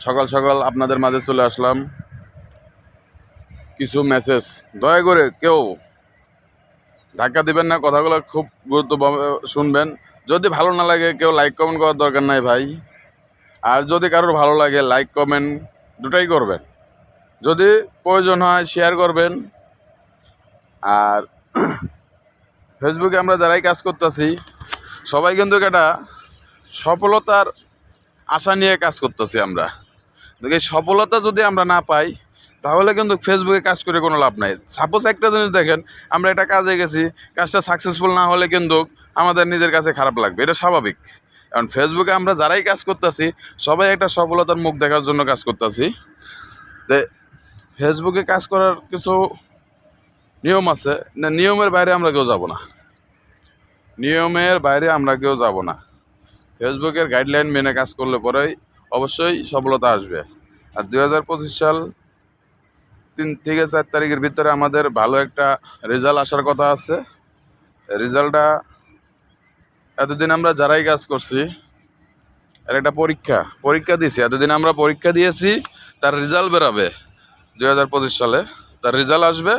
সকাল সকাল আপনাদের মাঝে চলে আসলাম। কিছু মেসেজ দয়া করে কেউ ধাক্কা দিবেন না, কথাগুলো খুব গুরুত্বভাবে শুনবেন। যদি ভালো না লাগে কেউ লাইক কমেন্ট করার দরকার নাই ভাই। আর যদি কারোর ভালো লাগে লাইক কমেন্ট দুটাই করবেন, যদি প্রয়োজন হয় শেয়ার করবেন। আর ফেসবুকে আমরা যারাই কাজ করতেছি সবাই কিন্তু একটা সফলতার আশা নিয়ে কাজ করতেছি আমরা। এই সফলতা যদি আমরা না পাই তাহলে কিন্তু ফেসবুকে কাজ করে কোনো লাভ নাই। সাপোজ একটা জিনিস দেখেন, আমরা একটা কাজে গেছি, কাজটা সাকসেসফুল না হলে কিন্তু আমাদের নিজের কাছে খারাপ লাগবে, এটা স্বাভাবিক। কারণ ফেসবুকে আমরা যারাই কাজ করতেছি সবাই একটা সফলতার মুখ দেখার জন্য কাজ করতেছি। তো ফেসবুকে কাজ করার কিছু নিয়ম আছে, না নিয়মের বাইরে আমরা কেউ যাব না, নিয়মের বাইরে আমরা কেউ যাব না। ফেসবুকের গাইডলাইন মেনে কাজ করলে পরেই অবশ্যই সফলতা আসবে। আর 2025 সাল 3 থেকে 4 তারিখের ভিতরে আমাদের ভালো একটা রেজাল্ট আসার কথা আছে। রেজাল্টটা এতদিন আমরা যারাই কাজ করছি এর একটা পরীক্ষা দিয়েছি, এতদিন আমরা পরীক্ষা দিয়েছি, তার রেজাল্ট বেরোবে 2025 সালে, তার রেজাল্ট আসবে।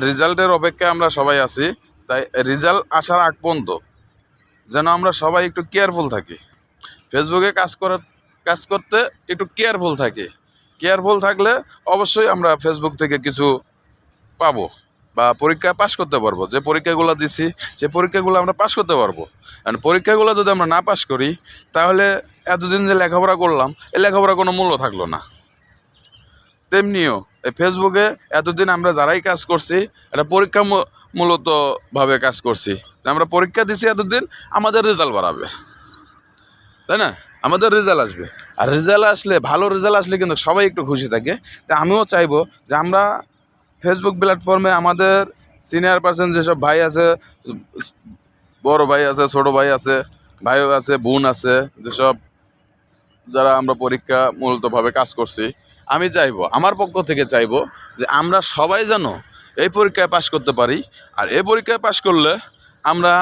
রেজাল্টের অপেক্ষায় আমরা সবাই আছি। তাই রেজাল্ট আসার আগ পর্যন্ত যেন আমরা সবাই একটু কেয়ারফুল থাকি, ফেসবুকে কাজ করতে একটু কেয়ারফুল থাকি। কেয়ারফুল থাকলে অবশ্যই আমরা ফেসবুক থেকে কিছু পাবো বা পরীক্ষা পাশ করতে পারবো। যে পরীক্ষাগুলো দিছি সে পরীক্ষাগুলো আমরা পাশ করতে পারবো। কারণ পরীক্ষাগুলো যদি আমরা না পাশ করি তাহলে এতদিন যে লেখাপড়া করলাম এই লেখাপড়া কোনো মূল্য থাকলো না। তেমনিও এই ফেসবুকে এতদিন আমরা যারাই কাজ করছি এটা পরীক্ষা মূলতভাবে কাজ করছি। আমরা পরীক্ষা দিছি এতদিন, আমাদের রেজাল্ট বাড়াবে, তাই না? আমাদের রেজাল্ট আসবে। আর রেজাল্ট আসলে, ভালো রেজাল্ট আসলে কিন্তু সবাই একটু খুশি থাকে। তা আমিও চাইবো যে আমরা ফেসবুক প্ল্যাটফর্মে আমাদের সিনিয়র পার্সন যেসব ভাই আছে, বড় ভাই আছে, ছোট ভাই আছে, ভাইও আছে, বোন আছে, যেসব যারা আমরা পরীক্ষা মূলতভাবে কাজ করছি, আমি চাইবো, আমার পক্ষ থেকে চাইবো যে আমরা সবাই যেন এই পরীক্ষায় পাশ করতে পারি। আর এই পরীক্ষায় পাশ করলে আমরা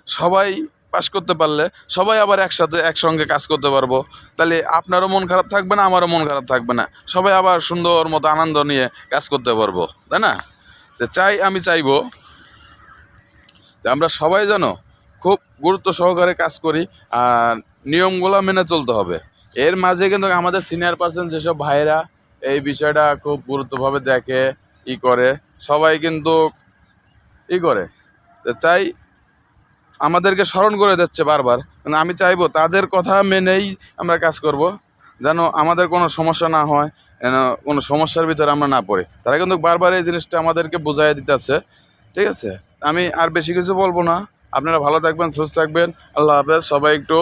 সবাই পাশ করতে পারলে সবাই আবার একসঙ্গে কাজ করতে পারবো। তাহলে আপনারও মন খারাপ থাকবে না, আমারও মন খারাপ থাকবে না, সবাই আবার সুন্দর মতো আনন্দ নিয়ে কাজ করতে পারবো, তাই না? তো আমি চাইবো যে আমরা সবাই যেন খুব গুরুত্ব সহকারে কাজ করি আর নিয়মগুলো মেনে চলতে হবে। এর মাঝে কিন্তু আমাদের সিনিয়র পার্সন যেসব ভাইরা এই বিষয়টা খুব গুরুত্বভাবে দেখে করে, সবাই কিন্তু করে। চাই আমাদেরকে স্মরণ করে দিচ্ছে বারবার, কিন্তু আমি চাইবো তাদের কথা মেনেই আমরা কাজ করব, যেন আমাদের কোনো সমস্যা না হয়, যেন কোনো সমস্যার ভিতরে আমরা না পড়ি। তারা কিন্তু বারবার এই জিনিসটা আমাদেরকে বুঝাই দিতেছে, ঠিক আছে? আমি আর বেশি কিছু বলবো না। আপনারা ভালো থাকবেন, সুস্থ থাকবেন। আল্লাহ হাফেজ। সবাই একটু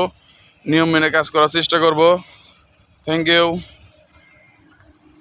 নিয়ম মেনে কাজ করার চেষ্টা করব। Thank you.